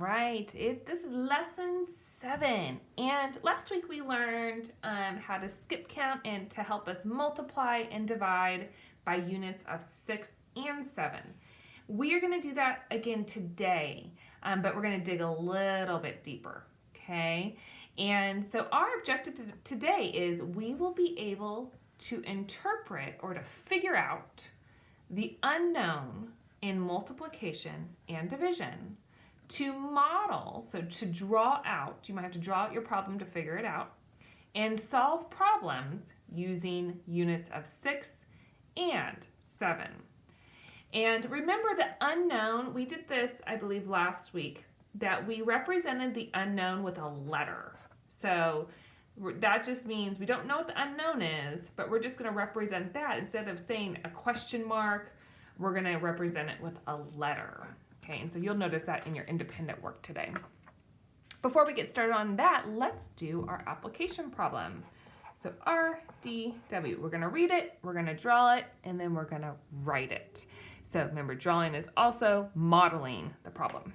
right, this is lesson 7. And last week we learned how to skip count and to help us multiply and divide by units of 6 and 7. We are going to do that again today, but we're going to dig a little bit deeper, okay? And so our objective today is we will be able to interpret or to figure out the unknown in multiplication and division, to model, so to draw out, you might have to draw out your problem to figure it out, and solve problems using units of 6 and 7. And remember the unknown, we did this, I believe, last week, that we represented the unknown with a letter. So that just means we don't know what the unknown is, but we're just going to represent that. Instead of saying a question mark, we're going to represent it with a letter. Okay, and so you'll notice that in your independent work today. Before we get started on that, let's do our application problem. So RDW, we're going to read it, we're going to draw it, and then we're going to write it. So remember, drawing is also modeling the problem.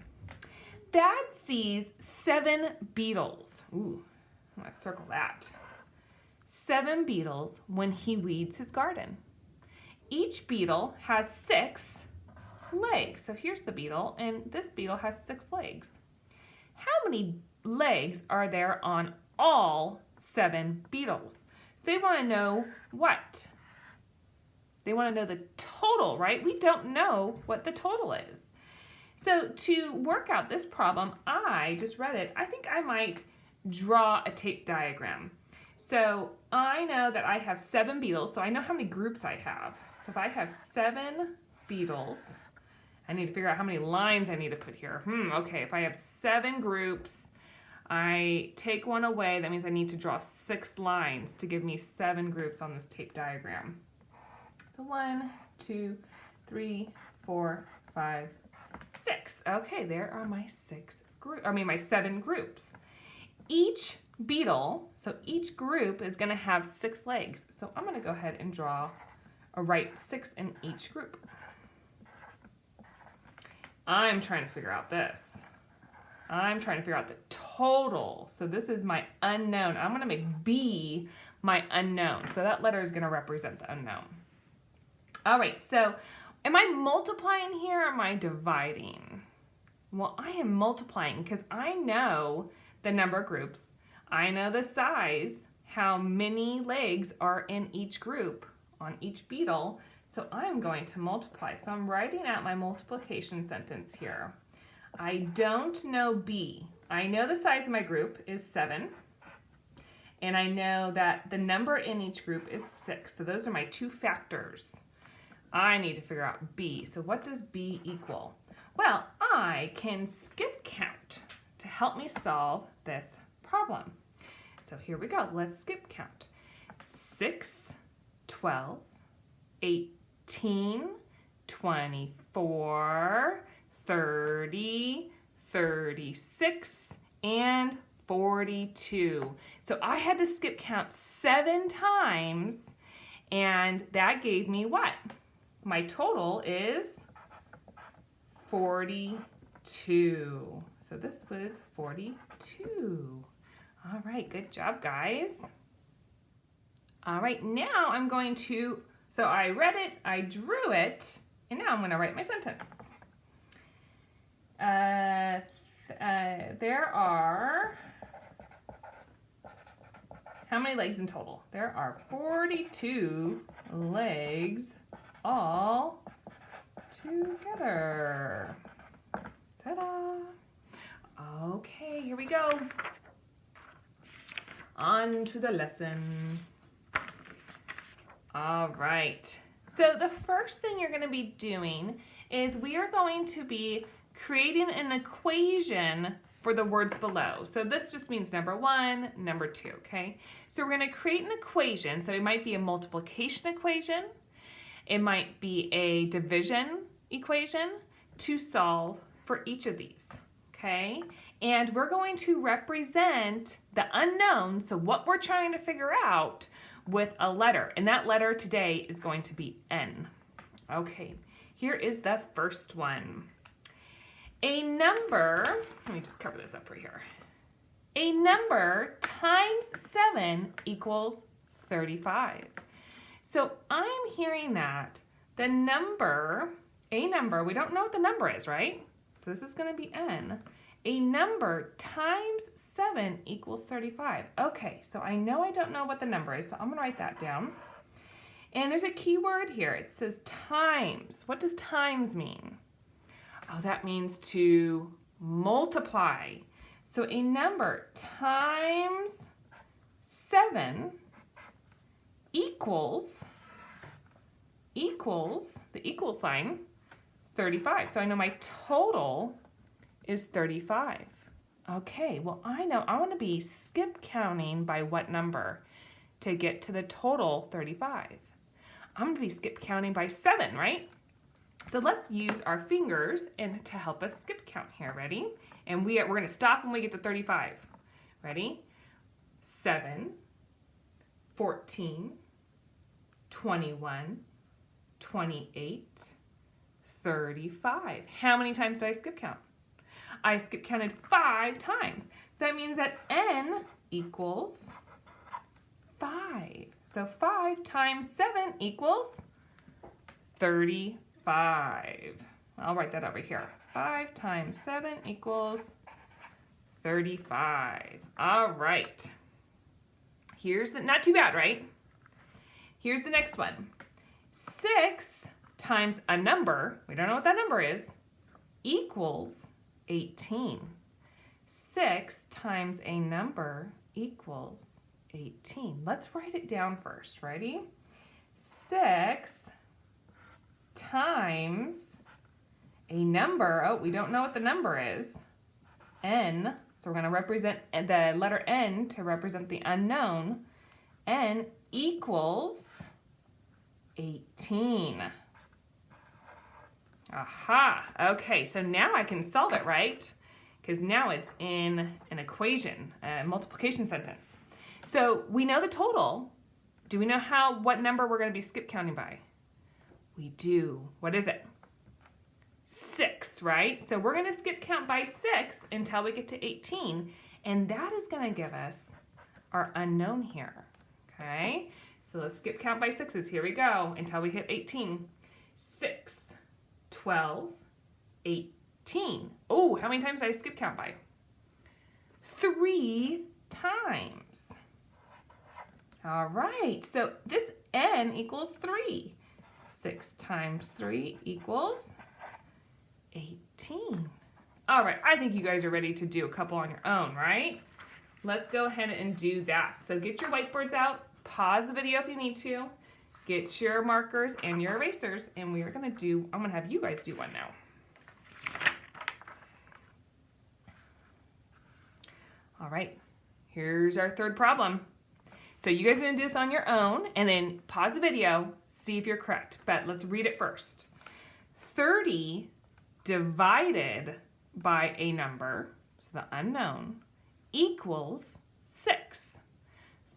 Dad sees 7 beetles. Ooh, I'm going to circle that. 7 beetles when he weeds his garden. Each beetle has 6 legs. So here's the beetle, and this beetle has 6 legs. How many legs are there on all 7 beetles? So they want to know what? They want to know the total, right? We don't know what the total is. So to work out this problem, I just read it. I think I might draw a tape diagram. So I know that I have 7 beetles, so I know how many groups I have. So if I have 7 beetles, I need to figure out how many lines I need to put here. Okay, if I have 7 groups, I take one away. That means I need to draw 6 lines to give me 7 groups on this tape diagram. So 1, 2, 3, 4, 5, 6. Okay, there are my 7 groups. Each beetle, so each group is going to have 6 legs. So I'm going to go ahead and draw or write 6 in each group. I'm trying to figure out this. I'm trying to figure out the total. So this is my unknown. I'm going to make B my unknown. So that letter is going to represent the unknown. All right, so am I multiplying here or am I dividing? Well, I am multiplying because I know the number of groups. I know the size, how many legs are in each group on each beetle. So I'm going to multiply. So I'm writing out my multiplication sentence here. I don't know B. I know the size of my group is 7. And I know that the number in each group is 6. So those are my 2 factors. I need to figure out B. So what does B equal? Well, I can skip count to help me solve this problem. So here we go. Let's skip count. 6, 12, 18, 24, 30, 36, and 42. So I had to skip count 7 times, and that gave me what? My total is 42. So this was 42. All right, good job, guys. All right, now I'm going to, so I read it, I drew it, and now I'm going to write my sentence. There are, how many legs in total? There are 42 legs all together. Ta-da! Okay, here we go. On to the lesson. All right. So the first thing you're going to be doing is we are going to be creating an equation for the words below. So this just means number 1, number 2, okay? So we're going to create an equation. So it might be a multiplication equation. It might be a division equation to solve for each of these, okay? And we're going to represent the unknown, so what we're trying to figure out, with a letter. And that letter today is going to be N. Okay, here is the first one. A number, let me just cover this up right here. A number times 7 equals 35. So I'm hearing that the number, a number, we don't know what the number is, right? So this is going to be n. A number times 7 equals 35. Okay, so I know I don't know what the number is, so I'm going to write that down. And there's a key word here. It says times. What does times mean? Oh, that means to multiply. So a number times 7 equals the equal sign 35. So I know my total is 35. Okay, well I know I want to be skip counting by what number to get to the total 35. I'm going to be skip counting by 7, right? So let's use our fingers to help us skip count here. Ready? And we're going to stop when we get to 35. Ready? 7, 14, 21, 28, 35. How many times did I skip count? I skip counted 5 times. So that means that n equals 5. So 5 times 7 equals 35. I'll write that over here. 5 times 7 equals 35. All right. Here's the, not too bad, right? Here's the next one. 6 times a number, we don't know what that number is, equals 18. 6 times a number equals 18. Let's write it down first. Ready? 6 times a number, oh, we don't know what the number is, n, so we're going to represent the letter n to represent the unknown, n equals 18. Aha, okay, so now I can solve it, right? Because now it's in an equation, a multiplication sentence. So we know the total. Do we know what number we're going to be skip counting by? We do. What is it? 6, right? So we're going to skip count by 6 until we get to 18, and that is going to give us our unknown here, okay? So let's skip count by 6s. Here we go until we hit 18. 6, 12, 18. Oh, how many times did I skip count by? 3 times. All right, so this n equals 3. 6 times 3 equals 18. All right, I think you guys are ready to do a couple on your own, right? Let's go ahead and do that. So get your whiteboards out, pause the video if you need to, get your markers and your erasers, and I'm gonna have you guys do one now. All right, here's our third problem. So you guys are gonna do this on your own, and then pause the video, see if you're correct, but let's read it first. 30 divided by a number, so the unknown, equals 6.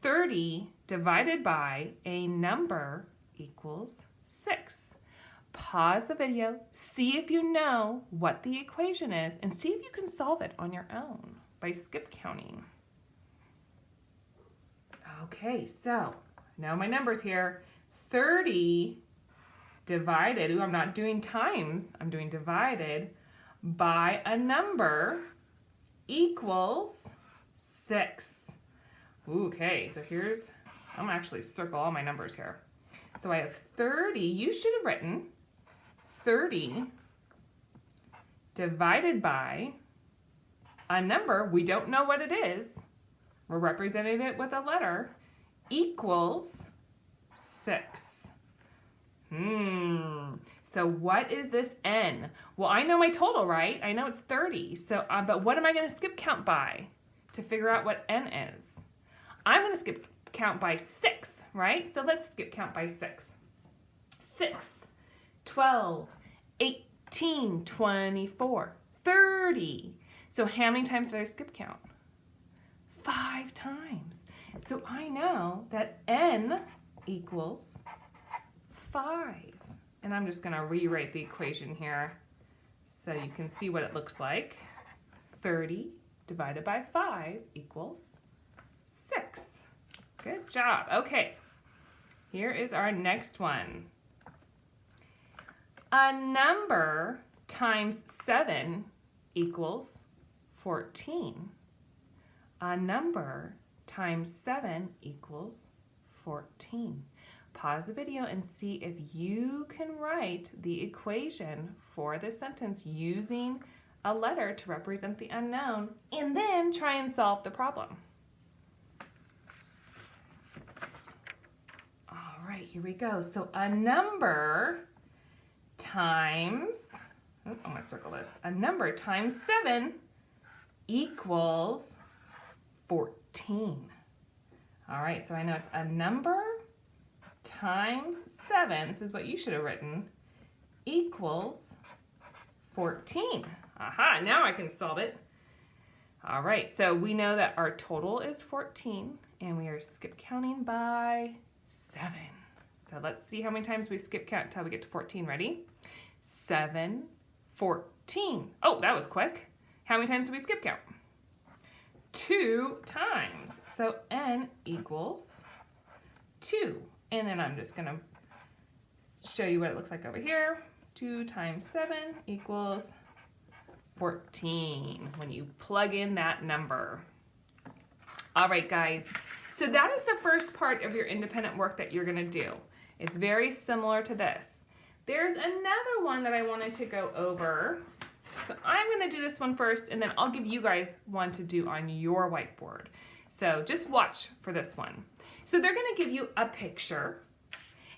30 divided by a number equals 6. Pause the video, see if you know what the equation is, and see if you can solve it on your own by skip counting. Okay, so now my numbers here. 30 divided, I'm not doing times, I'm doing divided by a number equals 6. Okay, so I'm gonna actually circle all my numbers here. So I have 30, you should have written 30 divided by a number, we don't know what it is, we're representing it with a letter, equals 6. So what is this n? Well, I know my total, right? I know it's 30. So, but what am I going to skip count by to figure out what n is? I'm going to skip count by 6, right? So let's skip count by 6. 6, 12, 18, 24, 30. So how many times did I skip count? 5 times. So I know that n equals 5. And I'm just going to rewrite the equation here. So you can see what it looks like. 30 divided by 5 equals 6. Good job. Okay, here is our next one. A number times 7 equals 14. A number times 7 equals 14. Pause the video and see if you can write the equation for this sentence using a letter to represent the unknown, and then try and solve the problem. All right, here we go. So a number times, I'm gonna circle this. A number times 7 equals 14. All right, so I know it's a number times 7, this is what you should have written, equals 14. Aha, now I can solve it. All right, so we know that our total is 14, and we are skip counting by 7. So let's see how many times we skip count until we get to 14. Ready? 7, 14. Oh, that was quick. How many times do we skip count? 2 times. So n equals 2. And then I'm just gonna show you what it looks like over here. 2 times 7 equals 14 when you plug in that number. All right, guys. So that is the first part of your independent work that you're gonna do. It's very similar to this. There's another one that I wanted to go over. So I'm gonna do this one first, and then I'll give you guys one to do on your whiteboard. So just watch for this one. So they're gonna give you a picture,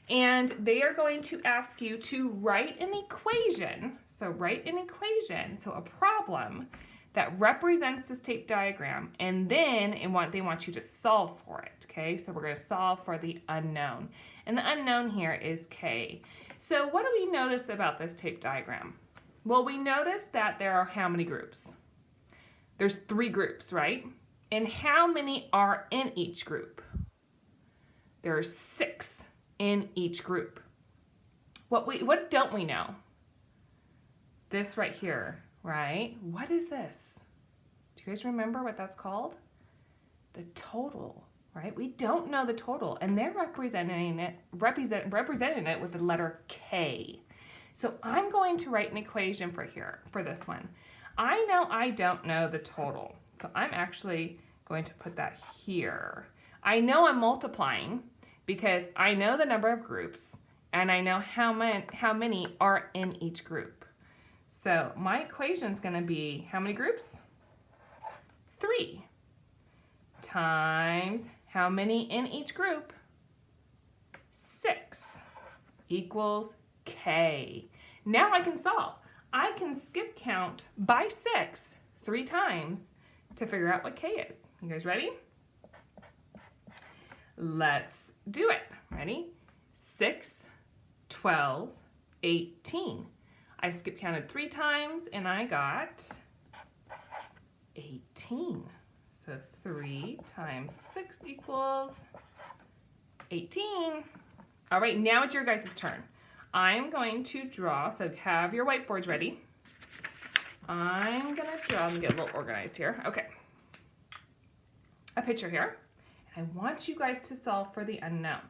and they are going to ask you to write an equation. So write an equation, so a problem that represents this tape diagram, and then they want you to solve for it, okay? So we're gonna solve for the unknown. And the unknown here is K. So what do we notice about this tape diagram? Well, we notice that there are how many groups? There's 3 groups, right? And how many are in each group? There are 6 in each group. What don't we know? This right here, right? What is this? Do you guys remember what that's called? The total, right? We don't know the total, and they're representing it with the letter K. So I'm going to write an equation for this one. I know I don't know the total, so I'm actually going to put that here. I know I'm multiplying because I know the number of groups, and I know how many are in each group. So my equation is going to be how many groups? 3 times how many in each group? 6 equals K. Now I can solve. I can skip count by 6 3 times to figure out what K is. You guys ready? Let's do it. Ready? 6, 12, 18. I skip counted 3 times and I got 18. So 3 times 6 equals 18. All right, now it's your guys' turn. I'm going to draw, so have your whiteboards ready. I'm gonna draw, let me get a little organized here. Okay, a picture here. And I want you guys to solve for the unknown.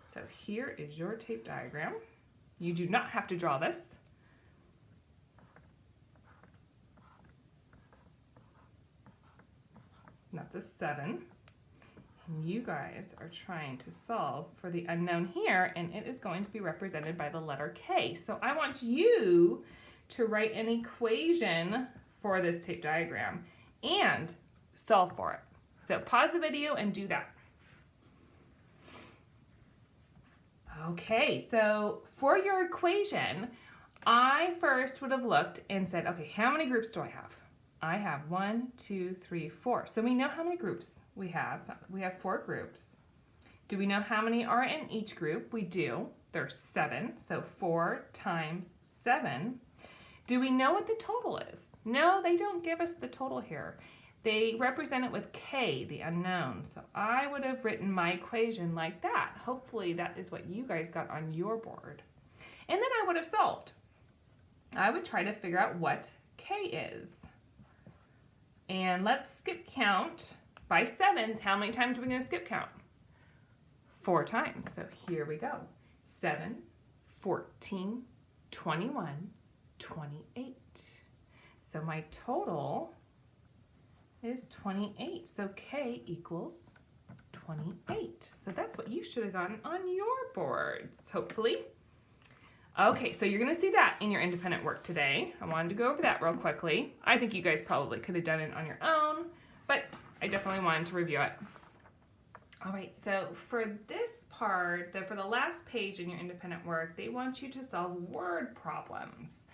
So here is your tape diagram. You do not have to draw this. That's a 7. And you guys are trying to solve for the unknown here, and it is going to be represented by the letter K. So I want you to write an equation for this tape diagram and solve for it. So pause the video and do that. Okay, so for your equation, I first would have looked and said, okay, how many groups do I have? I have 1, 2, 3, 4. So we know how many groups we have. So we have 4 groups. Do we know how many are in each group? We do. There's 7. So 4 times 7. Do we know what the total is? No, they don't give us the total here. They represent it with K, the unknown. So I would have written my equation like that. Hopefully that is what you guys got on your board. And then I would have solved. I would try to figure out what K is. And let's skip count by sevens. How many times are we going to skip count? 4 times. So here we go. 7, 14, 21, 28. So my total is 28. So K equals 28. So that's what you should have gotten on your boards, hopefully. Okay, so you're going to see that in your independent work today. I wanted to go over that real quickly. I think you guys probably could have done it on your own, but I definitely wanted to review it. All right, so for this part, for the last page in your independent work, they want you to solve word problems.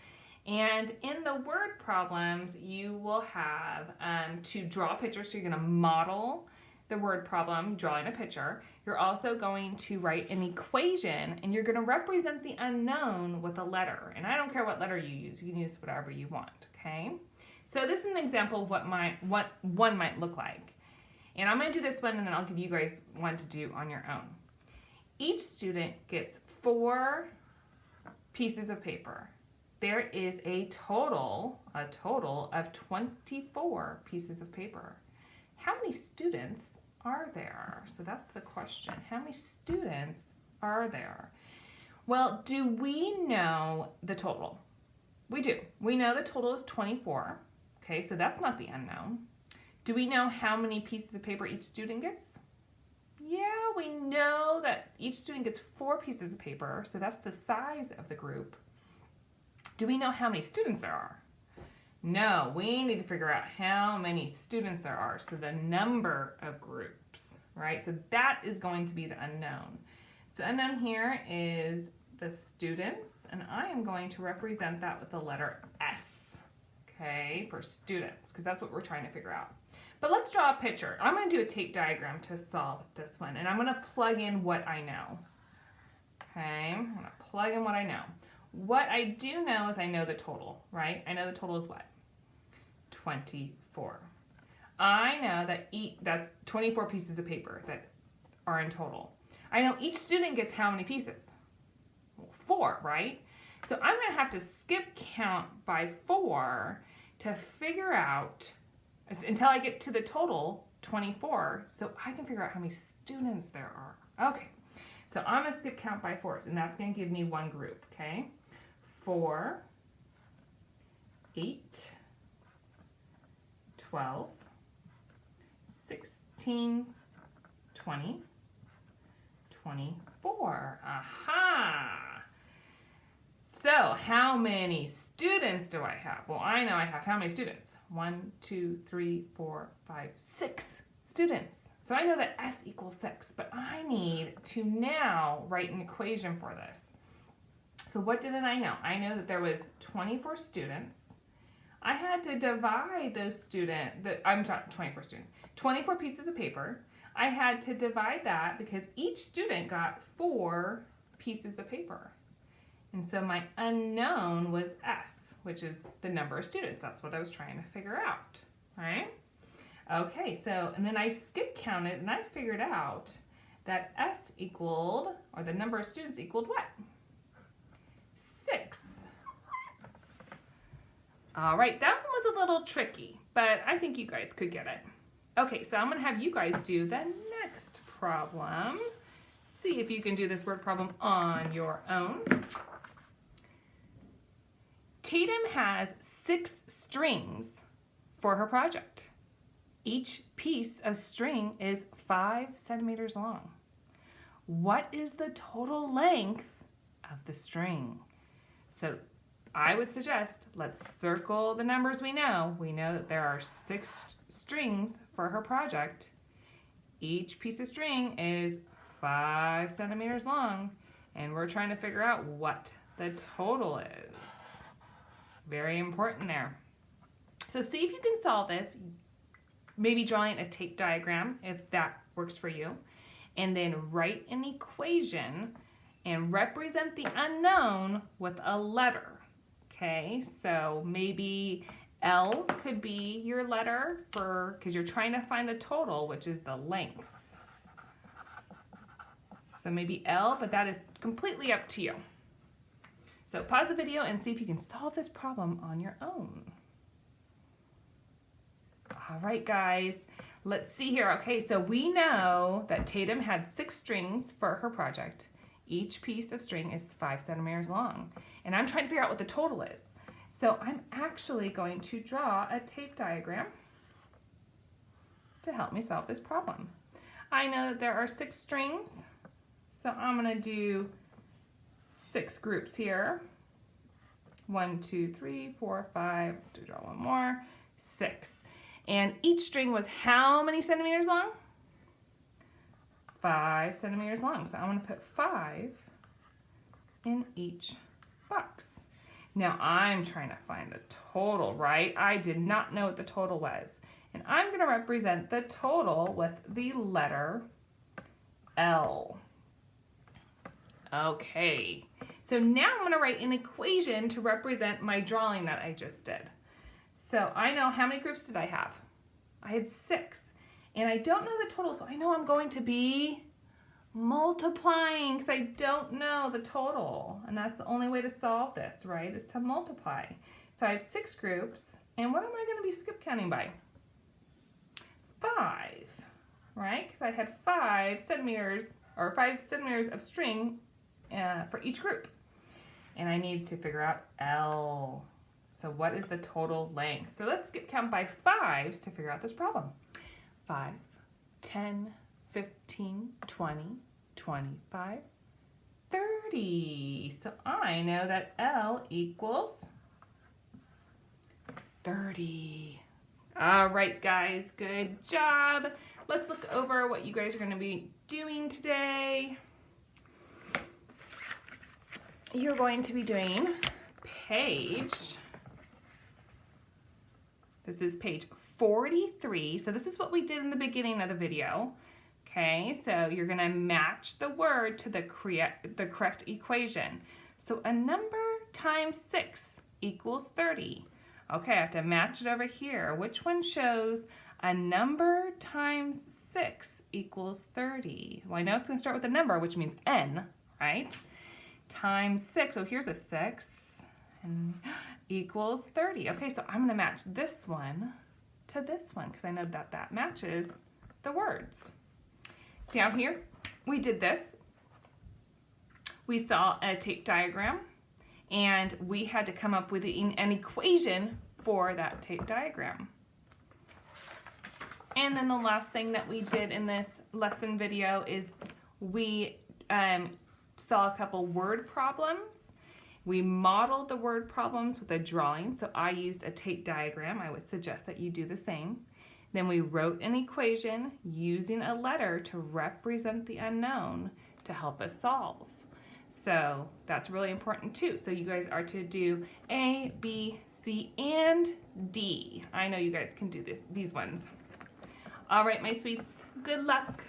And in the word problems, you will have to draw a picture. So you're going to model the word problem, drawing a picture. You're also going to write an equation, and you're going to represent the unknown with a letter. And I don't care what letter you use. You can use whatever you want, okay? So this is an example of what one might look like. And I'm going to do this one, and then I'll give you guys one to do on your own. Each student gets 4 pieces of paper. There is a total of 24 pieces of paper. How many students are there? So that's the question. How many students are there? Well, do we know the total? We do. We know the total is 24. Okay, so that's not the unknown. Do we know how many pieces of paper each student gets? Yeah, we know that each student gets 4 pieces of paper, so that's the size of the group. Do we know how many students there are? No, we need to figure out how many students there are, so the number of groups, right? So that is going to be the unknown. So the unknown here is the students, and I am going to represent that with the letter S, okay, for students, because that's what we're trying to figure out. But let's draw a picture. I'm going to do a tape diagram to solve this one, and I'm going to plug in what I know. Okay, I'm going to plug in what I know. What I do know is I know the total, right? I know the total is what? 24. I know that that's 24 pieces of paper that are in total. I know each student gets how many pieces? Well, 4, right? So I'm going to have to skip count by 4 to figure out until I get to the total 24, so I can figure out how many students there are. Okay, so I'm going to skip count by 4s, and that's going to give me one group, okay? 4, 8, 12, 16, 20, 24. Aha! So how many students do I have? Well, I know I have how many students? 1, 2, 3, 4, 5, 6 students. So I know that S equals 6, but I need to now write an equation for this. So what didn't I know? I know that there was 24 students. I had to divide those students, 24 pieces of paper. I had to divide that because each student got 4 pieces of paper. And so my unknown was S, which is the number of students. That's what I was trying to figure out, right? Okay, so, and then I skip counted and I figured out that S equaled, or the number of students equaled what? 6. All right, that one was a little tricky, but I think you guys could get it. Okay, so I'm gonna have you guys do the next problem. See if you can do this word problem on your own. Tatum has 6 strings for her project. Each piece of string is 5 centimeters long. What is the total length of the string? So I would suggest let's circle the numbers we know. We know that there are 6 strings for her project. Each piece of string is 5 centimeters long, and we're trying to figure out what the total is. Very important there. So see if you can solve this, maybe drawing a tape diagram if that works for you, and then write an equation and represent the unknown with a letter. Okay, so maybe L could be your letter because you're trying to find the total, which is the length. So maybe L, but that is completely up to you. So pause the video and see if you can solve this problem on your own. All right, guys, let's see here. Okay, so we know that Tatum had 6 strings for her project. Each piece of string is 5 centimeters long. And I'm trying to figure out what the total is. So I'm actually going to draw a tape diagram to help me solve this problem. I know that there are 6 strings, so I'm going to do 6 groups here. 1, 2, 3, 4, 5, to draw one more, 6. And each string was how many centimeters long? 5 centimeters long. So I'm going to put 5 in each box. Now I'm trying to find the total, right? I did not know what the total was. And I'm going to represent the total with the letter L. Okay, so now I'm going to write an equation to represent my drawing that I just did. So I know how many groups did I have? I had 6. And I don't know the total, so I know I'm going to be multiplying because I don't know the total. And that's the only way to solve this, right, is to multiply. So I have 6 groups, and what am I going to be skip counting by? 5, right? Because I had 5 centimeters of string for each group. And I need to figure out L. So what is the total length? So let's skip count by 5s to figure out this problem. 5, 10, 15, 20, 25, 30. So I know that L equals 30. All right, guys, good job. Let's look over what you guys are going to be doing today. You're going to be doing this is page 43. So this is what we did in the beginning of the video. Okay, so you're going to match the word to the correct equation. So a number times 6 equals 30. Okay, I have to match it over here. Which one shows a number times 6 equals 30? Well, I know it's going to start with a number, which means n, right? Times 6, so here's a 6, and equals 30. Okay, so I'm going to match this one to this one because I know that that matches the words. Down here, we did this. We saw a tape diagram, and we had to come up with an equation for that tape diagram. And then the last thing that we did in this lesson video is we saw a couple word problems. We modeled the word problems with a drawing, so I used a tape diagram. I would suggest that you do the same. Then we wrote an equation using a letter to represent the unknown to help us solve. So that's really important too. So you guys are to do A, B, C, and D. I know you guys can do these ones. All right, my sweets, good luck.